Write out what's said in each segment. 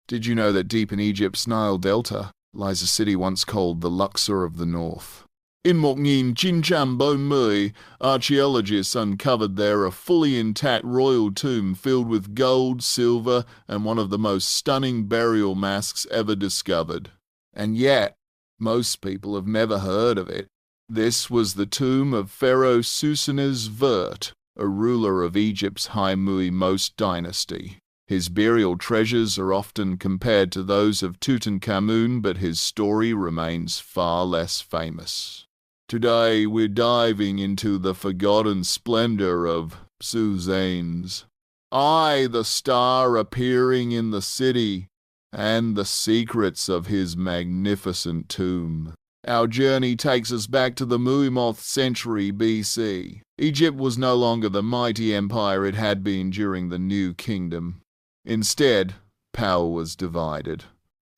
Did you know that deep in Egypt's Nile Delta lies a city once called the Luxor of the North? In 1910, archaeologists uncovered there a fully intact royal tomb filled with gold, silver, and one of the most stunning burial masks ever discovered. And yet, most people have never heard of it. This was the tomb of Pharaoh Psusennes I, a ruler of Egypt's Most Dynasty. His burial treasures are often compared to those of Tutankhamun, but his story remains far less famous. Today we're diving into the forgotten splendor of Psusennes I, the star appearing in the city, and the secrets of his magnificent tomb. Our journey takes us back to the 9th century BC. Egypt was no longer the mighty empire it had been during the New Kingdom. Instead, power was divided.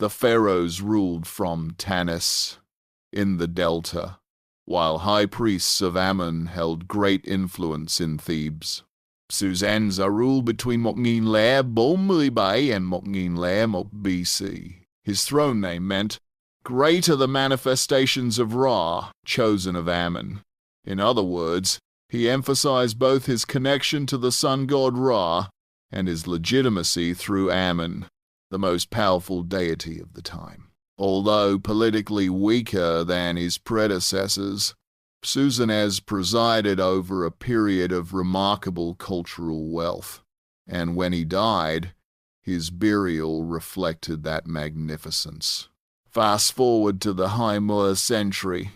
The pharaohs ruled from Tanis in the Delta, while high priests of Ammon held great influence in Thebes. Psusennes I ruled between 1910 and 1910 BC. His throne name meant, "Great are the manifestations of Ra, chosen of Ammon." In other words, he emphasized both his connection to the sun god Ra and his legitimacy through Ammon, the most powerful deity of the time. Although politically weaker than his predecessors, Psusennes presided over a period of remarkable cultural wealth, and when he died, his burial reflected that magnificence. Fast forward to the High century.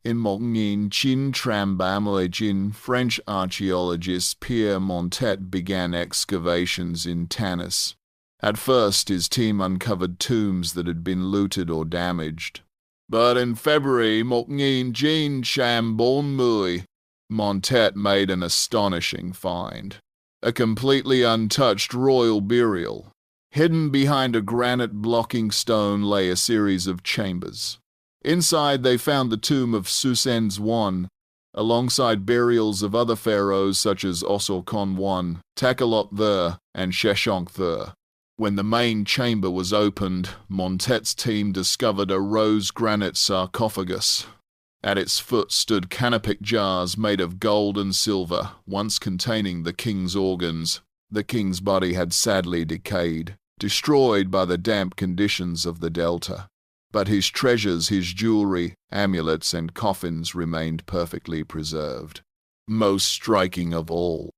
In 1910, French archaeologist Pierre Montet began excavations in Tanis. At first, his team uncovered tombs that had been looted or damaged. But in February 1911, Montet made an astonishing find. A completely untouched royal burial. Hidden behind a granite-blocking stone lay a series of chambers. Inside they found the tomb of Psusennes I, alongside burials of other pharaohs such as Osorkon I, Takalot II, and Sheshonq II. When the main chamber was opened, Montet's team discovered a rose granite sarcophagus. At its foot stood canopic jars made of gold and silver, once containing the king's organs. The king's body had sadly decayed, destroyed by the damp conditions of the delta. But his treasures, his jewelry, amulets, and coffins remained perfectly preserved. Most striking of all,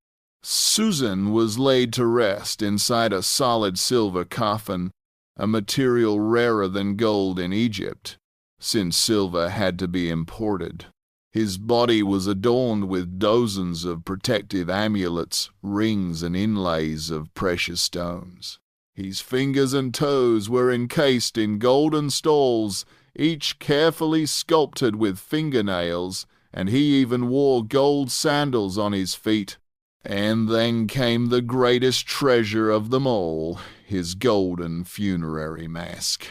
Psusennes was laid to rest inside a solid silver coffin, a material rarer than gold in Egypt, since silver had to be imported. His body was adorned with dozens of protective amulets, rings, and inlays of precious stones. His fingers and toes were encased in golden stalls, each carefully sculpted with fingernails, and he even wore gold sandals on his feet. And then came the greatest treasure of them all, his golden funerary mask.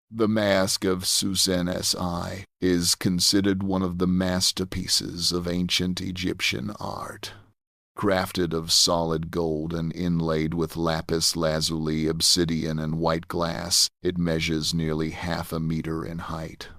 The Mask of Psusennes I is considered one of the masterpieces of ancient Egyptian art. Crafted of solid gold and inlaid with lapis lazuli, obsidian, and white glass, it measures nearly 1/2 meter in height.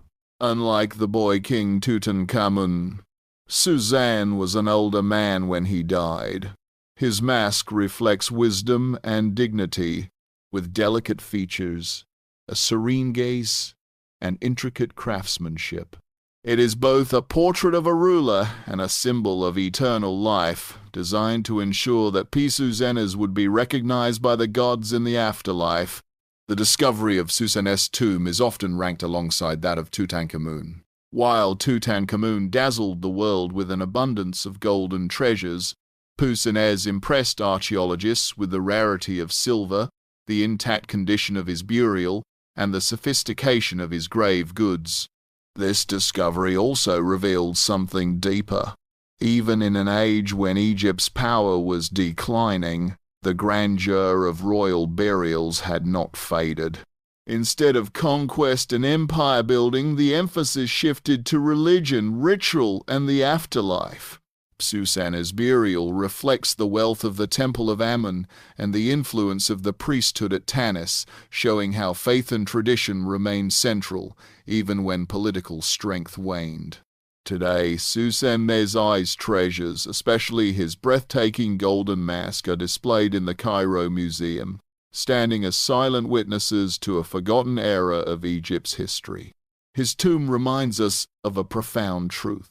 Unlike the boy king Tutankhamun, Psusennes was an older man when he died. His mask reflects wisdom and dignity, with delicate features, a serene gaze, and intricate craftsmanship. It is both a portrait of a ruler and a symbol of eternal life, designed to ensure that Psusennes would be recognized by the gods in the afterlife. The discovery of Psusennes' tomb is often ranked alongside that of Tutankhamun. While Tutankhamun dazzled the world with an abundance of golden treasures, Psusennes impressed archaeologists with the rarity of silver, the intact condition of his burial, and the sophistication of his grave goods. This discovery also revealed something deeper. Even in an age when Egypt's power was declining, the grandeur of royal burials had not faded. Instead of conquest and empire building, the emphasis shifted to religion, ritual, and the afterlife. Psusennes' burial reflects the wealth of the Temple of Ammon and the influence of the priesthood at Tanis, showing how faith and tradition remained central even when political strength waned. Today, Psusennes I's treasures, especially his breathtaking golden mask, are displayed in the Cairo Museum, standing as silent witnesses to a forgotten era of Egypt's history. His tomb reminds us of a profound truth.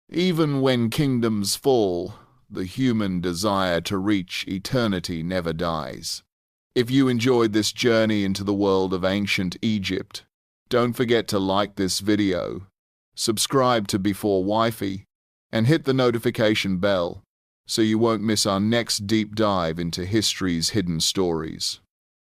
Even when kingdoms fall, the human desire to reach eternity never dies. If you enjoyed this journey into the world of ancient Egypt, don't forget to like this video, subscribe to Before Wifi, and hit the notification bell so you won't miss our next deep dive into history's hidden stories.